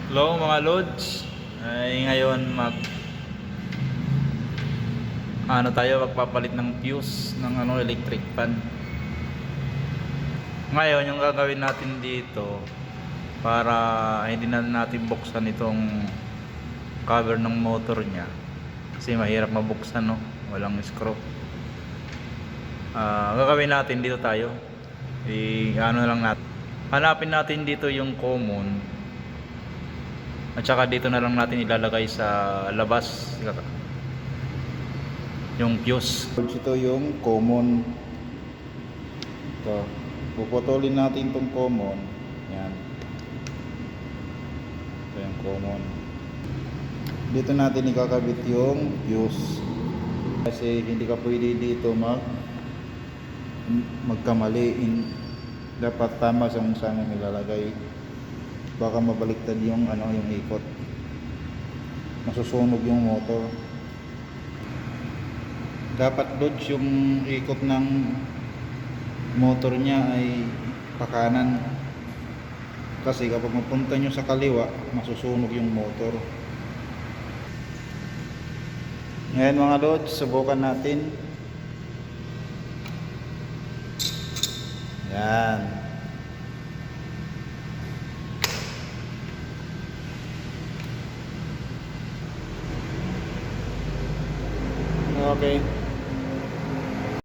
Hello mga lods, ay ngayon magpapalit ng fuse ng electric fan. Ngayon yung gagawin natin dito para hindi na natin buksan itong cover ng motor niya kasi mahirap mabuksan, no, walang screw. Gagawin natin dito tayo lang natin, hanapin natin dito yung common. At saka dito na lang natin ilalagay sa labas yung fuse. Ito yung common. Ito. Puputulin natin itong common. Yan. Ito yung common. Dito natin ikakabit yung fuse. Kasi hindi ka pwede dito magkamali. Dapat tama sa kung saan yung ilalagay. Baka mabaliktad yung yung ikot, masusunog yung motor. Dapat dodge yung ikot ng motor niya ay pakanan, kasi kapag mapunta nyo sa kaliwa masusunog yung motor. Ngayon mga lods, subukan natin. Yan. Okay.